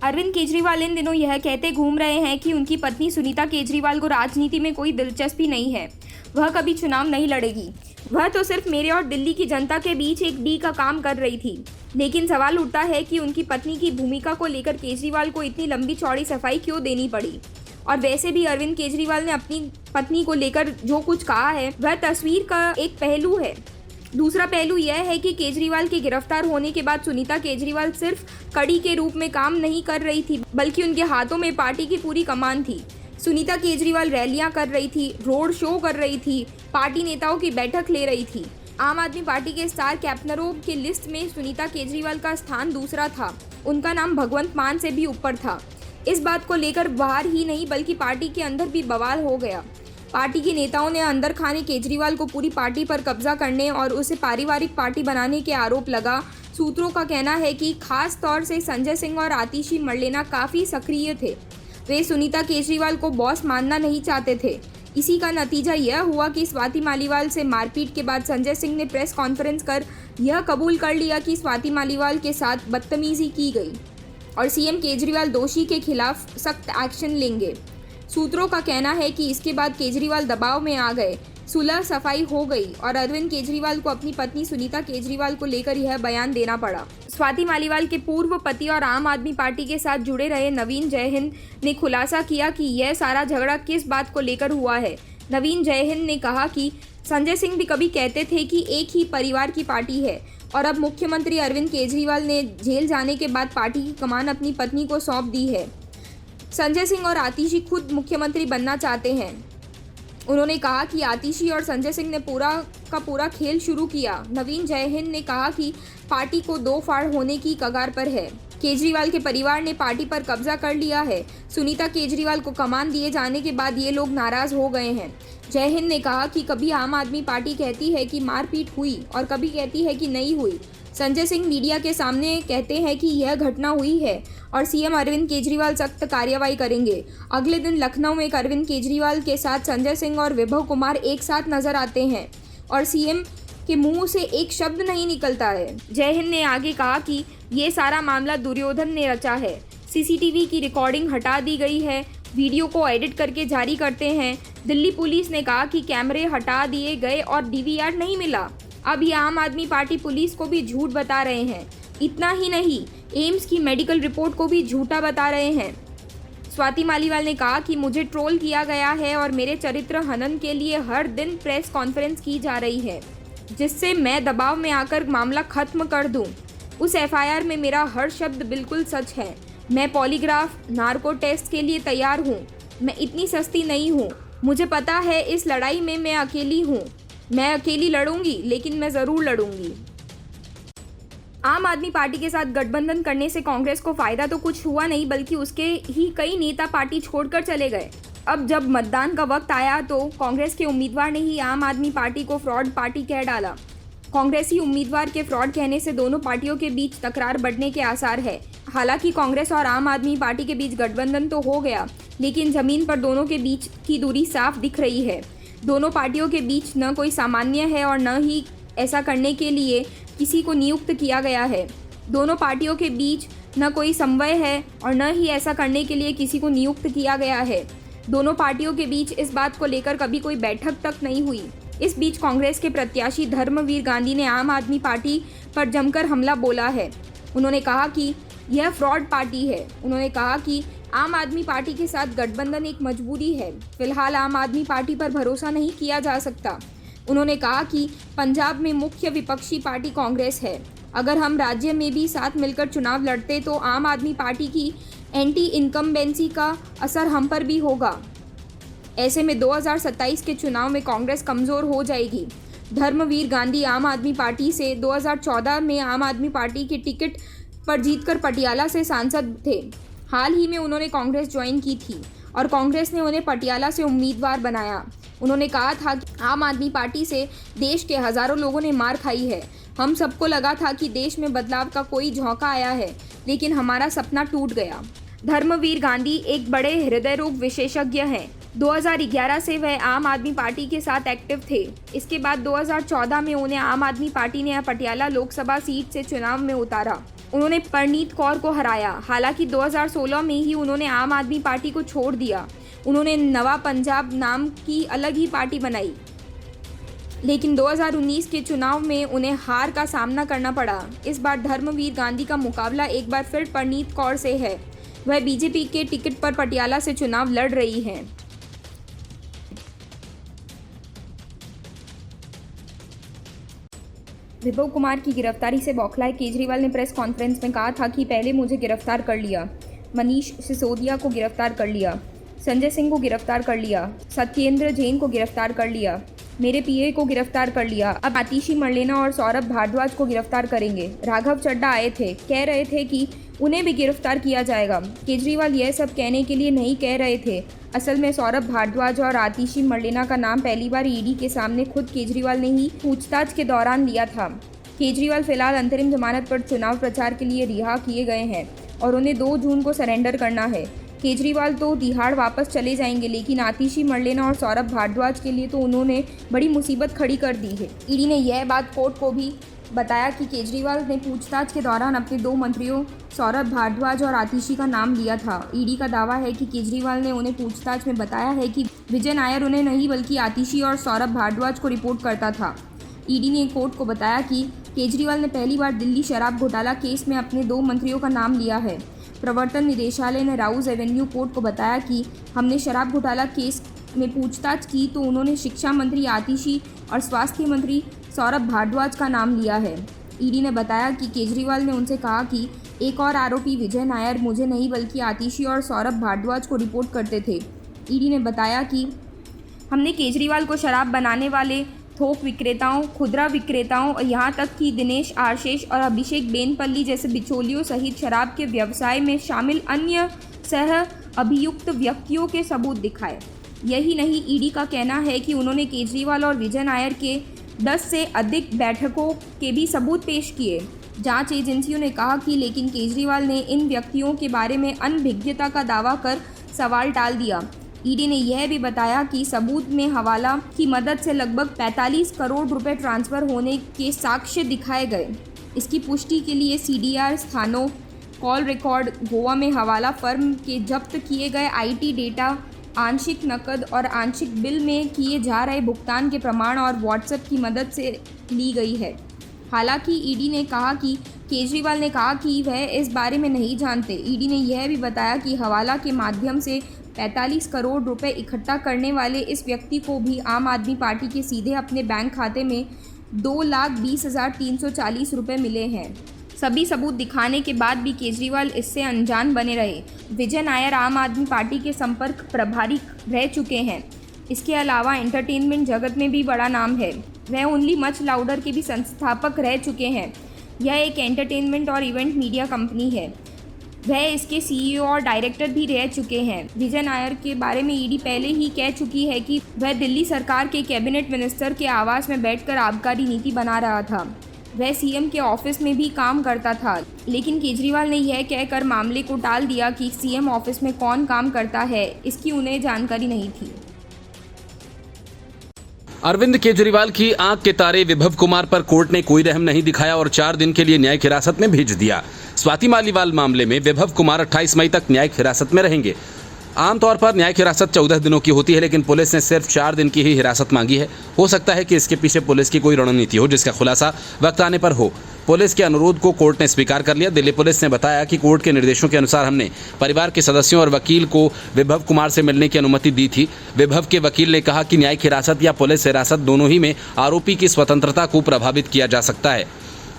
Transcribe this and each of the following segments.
अरविंद केजरीवाल इन दिनों यह कहते घूम रहे हैं कि उनकी पत्नी सुनीता केजरीवाल को राजनीति में कोई दिलचस्पी नहीं है, वह कभी चुनाव नहीं लड़ेगी, वह तो सिर्फ मेरे और दिल्ली की जनता के बीच एक डी का काम कर रही थी। लेकिन सवाल उठता है कि उनकी पत्नी की भूमिका को लेकर केजरीवाल को इतनी लंबी चौड़ी सफाई क्यों देनी पड़ी। और वैसे भी अरविंद केजरीवाल ने अपनी पत्नी को लेकर जो कुछ कहा है वह तस्वीर का एक पहलू है। दूसरा पहलू यह है कि केजरीवाल के गिरफ्तार होने के बाद सुनीता केजरीवाल सिर्फ कड़ी के रूप में काम नहीं कर रही थी, बल्कि उनके हाथों में पार्टी की पूरी कमान थी। सुनीता केजरीवाल रैलियां कर रही थी, रोड शो कर रही थी, पार्टी नेताओं की बैठक ले रही थी। आम आदमी पार्टी के स्टार कैंपेनरों की लिस्ट में सुनीता केजरीवाल का स्थान दूसरा था, उनका नाम भगवंत मान से भी ऊपर था। इस बात को लेकर बाहर ही नहीं बल्कि पार्टी के अंदर भी बवाल हो गया। पार्टी के नेताओं ने अंदर खाने केजरीवाल को पूरी पार्टी पर कब्जा करने और उसे पारिवारिक पार्टी बनाने के आरोप लगा। सूत्रों का कहना है कि खास तौर से संजय सिंह और आतिशी मरलेना काफ़ी सक्रिय थे। वे सुनीता केजरीवाल को बॉस मानना नहीं चाहते थे। इसी का नतीजा यह हुआ कि स्वाति मालीवाल से मारपीट के बाद संजय सिंह ने प्रेस कॉन्फ्रेंस कर यह कबूल कर लिया कि स्वाति मालीवाल के साथ बदतमीजी की गई और सीएम केजरीवाल दोषी के खिलाफ सख्त एक्शन लेंगे। सूत्रों का कहना है कि इसके बाद केजरीवाल दबाव में आ गए, सुलह सफाई हो गई और अरविंद केजरीवाल को अपनी पत्नी सुनीता केजरीवाल को लेकर यह बयान देना पड़ा। स्वाति मालीवाल के पूर्व पति और आम आदमी पार्टी के साथ जुड़े रहे नवीन जयहिंद ने खुलासा किया कि यह सारा झगड़ा किस बात को लेकर हुआ है। नवीन जयहिंद ने कहा कि संजय सिंह भी कभी कहते थे कि एक ही परिवार की पार्टी है और अब मुख्यमंत्री अरविंद केजरीवाल ने जेल जाने के बाद पार्टी की कमान अपनी पत्नी को सौंप दी है। संजय सिंह और आतिशी खुद मुख्यमंत्री बनना चाहते हैं। उन्होंने कहा कि आतिशी और संजय सिंह ने पूरा खेल शुरू किया। नवीन जयहिंद ने कहा कि पार्टी को दो फाड़ होने की कगार पर है। केजरीवाल के परिवार ने पार्टी पर कब्जा कर लिया है। सुनीता केजरीवाल को कमान दिए जाने के बाद ये लोग नाराज हो गए हैं। जयहिंद ने कहा कि कभी आम आदमी पार्टी कहती है कि मारपीट हुई और कभी कहती है कि नहीं हुई। संजय सिंह मीडिया के सामने कहते हैं कि यह घटना हुई है और सीएम अरविंद केजरीवाल सख्त कार्रवाई करेंगे। अगले दिन लखनऊ में अरविंद केजरीवाल के साथ संजय सिंह और विभव कुमार एक साथ नजर आते हैं और सीएम के मुंह से एक शब्द नहीं निकलता है। जयहिंद ने आगे कहा कि ये सारा मामला दुर्योधन ने रचा है। सीसीटीवी की रिकॉर्डिंग हटा दी गई है, वीडियो को एडिट करके जारी करते हैं। दिल्ली पुलिस ने कहा कि कैमरे हटा दिए गए और डीवीआर नहीं मिला। अब ये आम आदमी पार्टी पुलिस को भी झूठ बता रहे हैं। इतना ही नहीं, एम्स की मेडिकल रिपोर्ट को भी झूठा बता रहे हैं। स्वाति मालीवाल ने कहा कि मुझे ट्रोल किया गया है और मेरे चरित्र हनन के लिए हर दिन प्रेस कॉन्फ्रेंस की जा रही है, जिससे मैं दबाव में आकर मामला खत्म कर दूं। उस एफआईआर में मेरा हर शब्द बिल्कुल सच है। मैं पॉलीग्राफ, नार्को टेस्ट के लिए तैयार हूँ। मैं इतनी सस्ती नहीं हूँ। मुझे पता है इस लड़ाई में मैं अकेली हूँ। मैं अकेली लड़ूंगी, लेकिन मैं ज़रूर लड़ूंगी। आम आदमी पार्टी के साथ गठबंधन करने से कांग्रेस को फायदा तो कुछ हुआ नहीं, बल्कि उसके ही कई नेता पार्टी छोड़कर चले गए। अब जब मतदान का वक्त आया तो कांग्रेस के उम्मीदवार ने ही आम आदमी पार्टी को फ्रॉड पार्टी कह डाला। कांग्रेसी उम्मीदवार के फ्रॉड कहने से दोनों पार्टियों के बीच तकरार बढ़ने के आसार है। हालांकि कांग्रेस और आम आदमी पार्टी के बीच गठबंधन तो हो गया, लेकिन जमीन पर दोनों के बीच की दूरी साफ दिख रही है। दोनों पार्टियों के बीच न कोई सामान्य है और न ही ऐसा करने के लिए किसी को नियुक्त किया गया है। दोनों पार्टियों के बीच न कोई समन्वय है और न ही ऐसा करने के लिए किसी को नियुक्त किया गया है। दोनों पार्टियों के बीच इस बात को लेकर कभी कोई बैठक तक नहीं हुई। इस बीच कांग्रेस के प्रत्याशी धर्मवीर गांधी ने आम आदमी पार्टी पर जमकर हमला बोला है। उन्होंने कहा कि यह फ्रॉड पार्टी है। उन्होंने कहा कि आम आदमी पार्टी के साथ गठबंधन एक मजबूरी है। फिलहाल आम आदमी पार्टी पर भरोसा नहीं किया जा सकता। उन्होंने कहा कि पंजाब में मुख्य विपक्षी पार्टी कांग्रेस है। अगर हम राज्य में भी साथ मिलकर चुनाव लड़ते तो आम आदमी पार्टी की एंटी इनकम्बेंसी का असर हम पर भी होगा। ऐसे में 2027 के चुनाव में कांग्रेस कमज़ोर हो जाएगी। धर्मवीर गांधी आम आदमी पार्टी से 2014 में आम आदमी पार्टी के टिकट पर जीतकर पटियाला से सांसद थे। हाल ही में उन्होंने कांग्रेस ज्वाइन की थी और कांग्रेस ने उन्हें पटियाला से उम्मीदवार बनाया। उन्होंने कहा था कि आम आदमी पार्टी से देश के हज़ारों लोगों ने मार खाई है। हम सबको लगा था कि देश में बदलाव का कोई झोंका आया है, लेकिन हमारा सपना टूट गया। धर्मवीर गांधी एक बड़े हृदय रोग विशेषज्ञ हैं। 2011 से वह आम आदमी पार्टी के साथ एक्टिव थे। इसके बाद 2014 में उन्हें आम आदमी पार्टी ने पटियाला लोकसभा सीट से चुनाव में उतारा। उन्होंने परनीत कौर को हराया। हालांकि 2016 में ही उन्होंने आम आदमी पार्टी को छोड़ दिया। उन्होंने नवा पंजाब नाम की अलग ही पार्टी बनाई, लेकिन 2019 के चुनाव में उन्हें हार का सामना करना पड़ा। इस बार धर्मवीर गांधी का मुकाबला एक बार फिर परनीत कौर से है। वह बीजेपी के टिकट पर पटियाला से चुनाव लड़ रही हैं। विभव कुमार की गिरफ्तारी से बौखलाए केजरीवाल ने प्रेस कॉन्फ्रेंस में कहा था कि पहले मुझे गिरफ्तार कर लिया, मनीष सिसोदिया को गिरफ्तार कर लिया, संजय सिंह को गिरफ्तार कर लिया, सत्येंद्र जैन को गिरफ्तार कर लिया, मेरे पीए को गिरफ्तार कर लिया, अब आतिशी मरलेना और सौरभ भारद्वाज को गिरफ्तार करेंगे। राघव चड्ढा आए थे, कह रहे थे कि उन्हें भी गिरफ्तार किया जाएगा। केजरीवाल यह सब कहने के लिए नहीं कह रहे थे। असल में सौरभ भारद्वाज और आतिशी मरलेना का नाम पहली बार ईडी के सामने खुद केजरीवाल ने ही पूछताछ के दौरान लिया था। केजरीवाल फिलहाल अंतरिम जमानत पर चुनाव प्रचार के लिए रिहा किए गए हैं और उन्हें 2 जून को सरेंडर करना है। केजरीवाल तो तिहाड़ वापस चले जाएंगे, लेकिन आतिशी मरलेना और सौरभ भारद्वाज के लिए तो उन्होंने बड़ी मुसीबत खड़ी कर दी है। ईडी ने यह बात कोर्ट को भी बताया कि केजरीवाल ने पूछताछ के दौरान अपने 2 मंत्रियों सौरभ भारद्वाज और आतिशी का नाम लिया था। ईडी का दावा है कि केजरीवाल ने उन्हें पूछताछ में बताया है कि विजय नायर उन्हें नहीं बल्कि आतिशी और सौरभ भारद्वाज को रिपोर्ट करता था। ईडी ने कोर्ट को बताया कि केजरीवाल ने पहली बार दिल्ली शराब घोटाला केस में अपने 2 मंत्रियों का नाम लिया है। प्रवर्तन निदेशालय ने राउज एवेन्यू कोर्ट को बताया कि हमने शराब घोटाला केस में पूछताछ की तो उन्होंने शिक्षा मंत्री आतिशी और स्वास्थ्य मंत्री सौरभ भारद्वाज का नाम लिया है। ईडी ने बताया कि केजरीवाल ने उनसे कहा कि एक और आरोपी विजय नायर मुझे नहीं बल्कि आतिशी और सौरभ भारद्वाज को रिपोर्ट करते थे। ईडी ने बताया कि हमने केजरीवाल को शराब बनाने वाले थोक विक्रेताओं, खुदरा विक्रेताओं और यहाँ तक कि दिनेश आशीष और अभिषेक बेनपल्ली जैसे बिचौलियों सहित शराब के व्यवसाय में शामिल अन्य सह अभियुक्त व्यक्तियों के सबूत दिखाए। यही नहीं, ईडी का कहना है कि उन्होंने केजरीवाल और विजय नायर के 10 से अधिक बैठकों के भी सबूत पेश किए। जांच एजेंसियों ने कहा कि लेकिन केजरीवाल ने इन व्यक्तियों के बारे में अनभिज्ञता का दावा कर सवाल टाल दिया। ईडी ने यह भी बताया कि सबूत में हवाला की मदद से लगभग 45 करोड़ रुपए ट्रांसफ़र होने के साक्ष्य दिखाए गए। इसकी पुष्टि के लिए सीडीआर स्थानों, कॉल रिकॉर्ड, गोवा में हवाला फर्म के जब्त किए गए आईटी डेटा, आंशिक नकद और आंशिक बिल में किए जा रहे भुगतान के प्रमाण और व्हाट्सएप की मदद से ली गई है। हालांकि ईडी ने कहा कि केजरीवाल ने कहा कि वह इस बारे में नहीं जानते। ईडी ने यह भी बताया कि हवाला के माध्यम से 45 करोड़ रुपए इकट्ठा करने वाले इस व्यक्ति को भी आम आदमी पार्टी के सीधे अपने बैंक खाते में 2,20,340 रुपये मिले हैं। सभी सबूत दिखाने के बाद भी केजरीवाल इससे अनजान बने रहे। विजय नायर आम आदमी पार्टी के संपर्क प्रभारी रह चुके हैं। इसके अलावा एंटरटेनमेंट जगत में भी बड़ा नाम है। वह ओनली मच लाउडर के भी संस्थापक रह चुके हैं। यह एक एंटरटेनमेंट और इवेंट मीडिया कंपनी है। वह इसके सीईओ और डायरेक्टर भी रह चुके हैं। विजय नायर के बारे में ईडी पहले ही कह चुकी है कि वह दिल्ली सरकार के कैबिनेट मिनिस्टर के आवास में बैठकर आबकारी नीति बना रहा था। वह सीएम के ऑफिस में भी काम करता था, लेकिन केजरीवाल ने यह कहकर मामले को टाल दिया कि सीएम ऑफिस में कौन काम करता है, इसकी उन्हें जानकारी नहीं थी। अरविंद केजरीवाल की आंख के तारे विभव कुमार पर कोर्ट ने कोई रहम नहीं दिखाया और 4 दिन के लिए न्यायिक हिरासत में भेज दिया। स्वाति मालीवाल मामले में विभव कुमार 28 मई तक न्यायिक हिरासत में रहेंगे। आमतौर पर न्यायिक हिरासत 14 दिनों की होती है, लेकिन पुलिस ने सिर्फ 4 दिन की ही हिरासत मांगी है। हो सकता है कि इसके पीछे पुलिस की कोई रणनीति हो जिसका खुलासा वक्त आने पर हो। पुलिस के अनुरोध को कोर्ट ने स्वीकार कर लिया। दिल्ली पुलिस ने बताया कि कोर्ट के निर्देशों के अनुसार हमने परिवार के सदस्यों और वकील को विभव कुमार से मिलने की अनुमति दी थी। विभव के वकील ने कहा कि न्यायिक हिरासत या पुलिस हिरासत दोनों ही में आरोपी की स्वतंत्रता को प्रभावित किया जा सकता है।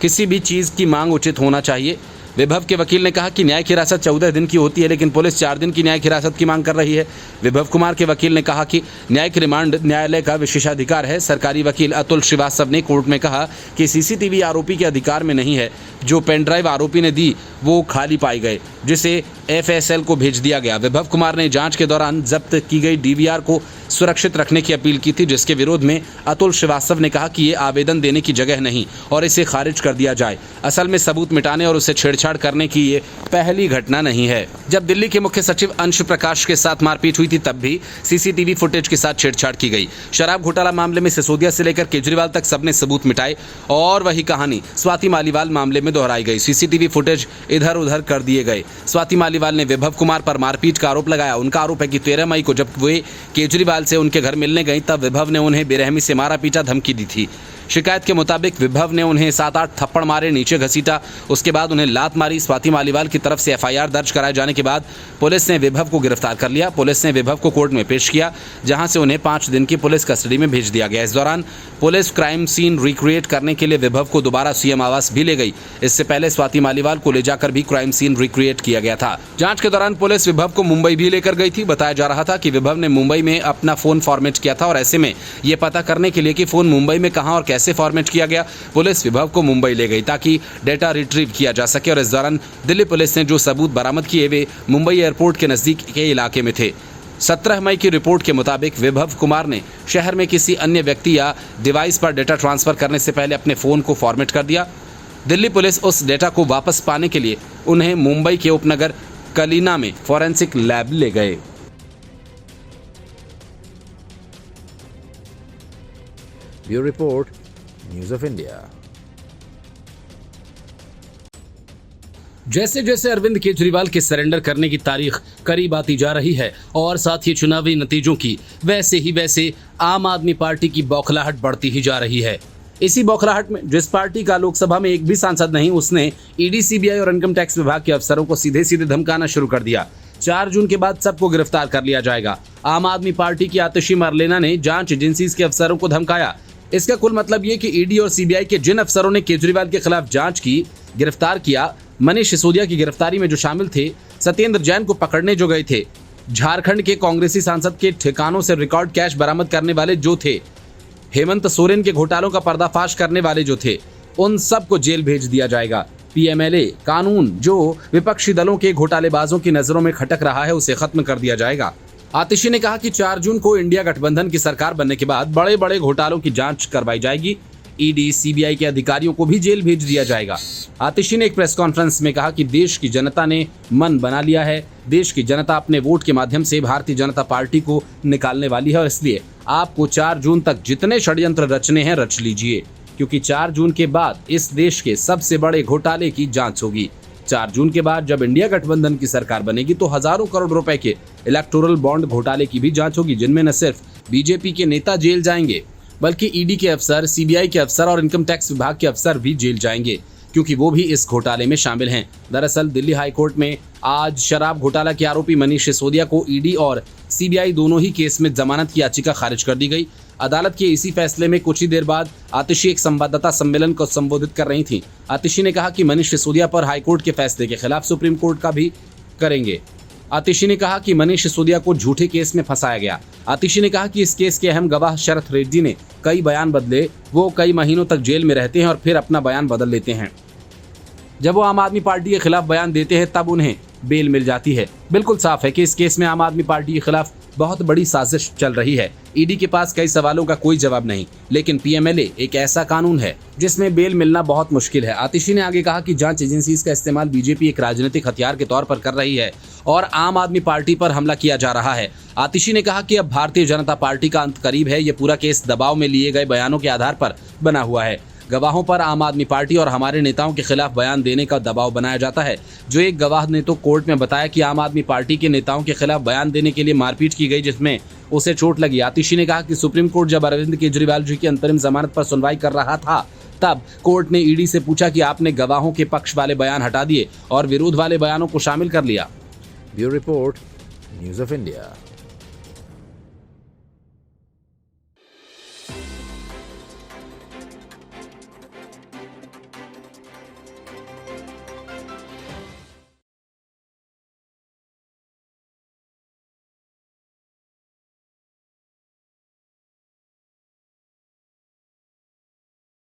किसी भी चीज़ की मांग उचित होना चाहिए। विभव के वकील ने कहा कि न्यायिक हिरासत 14 दिन की होती है, लेकिन पुलिस 4 दिन की न्यायिक हिरासत की मांग कर रही है। विभव कुमार के वकील ने कहा कि न्यायिक रिमांड न्यायालय का विशेषाधिकार है। सरकारी वकील अतुल श्रीवास्तव ने कोर्ट में कहा कि सीसीटीवी आरोपी के अधिकार में नहीं है। जो पेन ड्राइव आरोपी ने दी वो खाली पाई गए, जिसे FSL को भेज दिया गया। विभव कुमार ने जांच के दौरान जब्त की गई DVR को सुरक्षित रखने की अपील की थी, जिसके विरोध में अतुल श्रीवास्तव ने कहा कि ये आवेदन देने की जगह नहीं और इसे खारिज कर दिया जाए। असल में सबूत मिटाने और उसे छेड़छाड़ करने की ये पहली घटना नहीं है। जब दिल्ली के मुख्य सचिव अंशु प्रकाश के साथ मारपीट हुई थी तब भी CCTV फुटेज के साथ छेड़छाड़ की गई। शराब घोटाला मामले में सिसोदिया से लेकर केजरीवाल तक सबने सबूत मिटाए और वही कहानी स्वाति मालीवाल मामले में दोहराई गई। CCTV फुटेज इधर उधर कर दिए गए। स्वाति मालीवाल ने विभव कुमार पर मारपीट का आरोप लगाया। उनका आरोप है कि 13 मई को जब वे केजरीवाल से उनके घर मिलने गई तब विभव ने उन्हें बेरहमी से मारा पीटा, धमकी दी थी। शिकायत के मुताबिक विभव ने उन्हें 7-8 थप्पड़ मारे, नीचे घसीटा, उसके बाद उन्हें लात मारी। स्वाति मालीवाल की तरफ से FIR दर्ज कराए जाने के बाद पुलिस ने विभव को गिरफ्तार कर लिया। पुलिस ने विभव को कोर्ट में पेश किया, जहां से उन्हें 5 दिन की पुलिस कस्टडी में भेज दिया गया। इस दौरान पुलिस क्राइम सीन रिक्रिएट करने के लिए विभव को दोबारा CM आवास भी ले गई। इससे पहले स्वाति मालीवाल को ले जाकर भी क्राइम सीन रिक्रिएट किया गया था। जांच के दौरान पुलिस विभव को मुंबई भी लेकर गई थी। बताया जा रहा था कि विभव ने मुंबई में अपना फोन फॉर्मेट किया था और ऐसे में ये पता करने के लिए कि फोन मुंबई में कहां और कैसे फॉर्मेट किया गया, पुलिस विभव को मुंबई ले गई ताकि डेटा रिट्रीव किया जा सके। और इस दौरान दिल्ली पुलिस ने जो सबूत बरामद किए वे मुंबई एयरपोर्ट के नजदीक के इलाके में थे। 17 मई की रिपोर्ट के मुताबिक विभव कुमार ने शहर में किसी अन्य व्यक्ति या डिवाइस पर डेटा ट्रांसफर करने से पहले अपने फोन को फॉर्मेट कर दिया। दिल्ली पुलिस उस डेटा को वापस पाने के लिए उन्हें मुंबई के उपनगर कलीना में फॉरेंसिक लैब ले गए। Bureau report, news of India. जैसे जैसे अरविंद केजरीवाल के सरेंडर करने की तारीख करीब आती जा रही है और साथ ही चुनावी नतीजों की, वैसे आम आदमी पार्टी की बौखलाहट बढ़ती ही जा रही है। इसी बौखलाहट में जिस पार्टी का लोकसभा में एक भी सांसद नहीं, उसने ED, CBI और इनकम टैक्स विभाग के अफसरों को सीधे धमकाना शुरू कर दिया। 4 जून के बाद सबको गिरफ्तार कर लिया जाएगा। आम आदमी पार्टी की आतिशी मरलेना ने जांच एजेंसीज के अफसरों को धमकाया। इसका कुल मतलब ये कि ED और CBI के जिन अफसरों ने केजरीवाल के खिलाफ जांच की, गिरफ्तार किया, मनीष सिसोदिया की गिरफ्तारी में जो शामिल थे, सत्येंद्र जैन को पकड़ने जो गए थे, झारखंड के कांग्रेसी सांसद के ठिकानों से रिकॉर्ड कैश बरामद करने वाले जो थे, हेमंत सोरेन के घोटालों का पर्दाफाश करने वाले जो थे, उन सबको जेल भेज दिया जाएगा। PMLA कानून जो विपक्षी दलों के घोटालेबाजों की नजरों में खटक रहा है, उसे खत्म कर दिया जाएगा। आतिशी ने कहा कि 4 जून को इंडिया गठबंधन की सरकार बनने के बाद बड़े बड़े घोटालों की जांच करवाई जाएगी। ED, CBI के अधिकारियों को भी जेल भेज दिया जाएगा। आतिशी ने एक प्रेस कॉन्फ्रेंस में कहा कि देश की जनता ने मन बना लिया है। देश की जनता अपने वोट के माध्यम से भारतीय जनता पार्टी को निकालने वाली है और इसलिए आपको 4 जून तक जितने षड्यंत्र रचने हैं रच लीजिए, क्योंकि 4 जून के बाद इस देश के सबसे बड़े घोटाले की जांच होगी। 4 जून के बाद जब इंडिया गठबंधन की सरकार बनेगी तो हजारों करोड़ रुपए के इलेक्टोरल बॉन्ड घोटाले की भी जांच होगी, जिनमें न सिर्फ बीजेपी के नेता जेल जाएंगे बल्कि ED के अफसर, CBI के अफसर और इनकम टैक्स विभाग के अफसर भी जेल जाएंगे, क्योंकि वो भी इस घोटाले में शामिल हैं। दरअसल दिल्ली हाईकोर्ट में आज शराब घोटाला के आरोपी मनीष सिसोदिया को ED और CBI दोनों ही केस में जमानत की याचिका खारिज कर दी गई। अदालत के इसी फैसले में कुछ ही देर बाद आतिशी एक संवाददाता सम्मेलन को संबोधित कर रही थी। आतिशी ने कहा कि मनीष सिसोदिया पर हाईकोर्ट के फैसले के खिलाफ सुप्रीम कोर्ट का भी करेंगे। आतिशी ने कहा कि मनीष सिसोदिया को झूठे केस में फंसाया गया। आतिशी ने कहा कि इस केस के अहम गवाह शरत रेड्डी ने कई बयान बदले। वो कई महीनों तक जेल में रहते हैं और फिर अपना बयान बदल लेते हैं। जब वो आम आदमी पार्टी के खिलाफ बयान देते हैं तब उन्हें बेल मिल जाती है। बिल्कुल साफ है कि इस केस में आम आदमी पार्टी के खिलाफ बहुत बड़ी साजिश चल रही है। ED के पास कई सवालों का कोई जवाब नहीं, लेकिन PMLA एक ऐसा कानून है जिसमें बेल मिलना बहुत मुश्किल है। आतिशी ने आगे कहा कि जांच एजेंसीज का इस्तेमाल बीजेपी एक राजनीतिक हथियार के तौर पर कर रही है और आम आदमी पार्टी पर हमला किया जा रहा है। आतिशी ने कहा कि अब भारतीय जनता पार्टी का अंत करीब है। ये पूरा केस दबाव में लिए गए बयानों के आधार पर बना हुआ है। गवाहों पर आम आदमी पार्टी और हमारे नेताओं के खिलाफ बयान देने का दबाव बनाया जाता है। जो एक गवाह ने तो कोर्ट में बताया कि आम आदमी पार्टी के नेताओं के खिलाफ बयान देने के लिए मारपीट की गई, जिसमें उसे चोट लगी। आतिशी ने कहा कि सुप्रीम कोर्ट जब अरविंद केजरीवाल जी की अंतरिम जमानत पर सुनवाई कर रहा था तब कोर्ट ने ED से पूछा कि आपने गवाहों के पक्ष वाले बयान हटा दिए और विरोध वाले बयानों को शामिल कर लिया। Bureau report, news of India.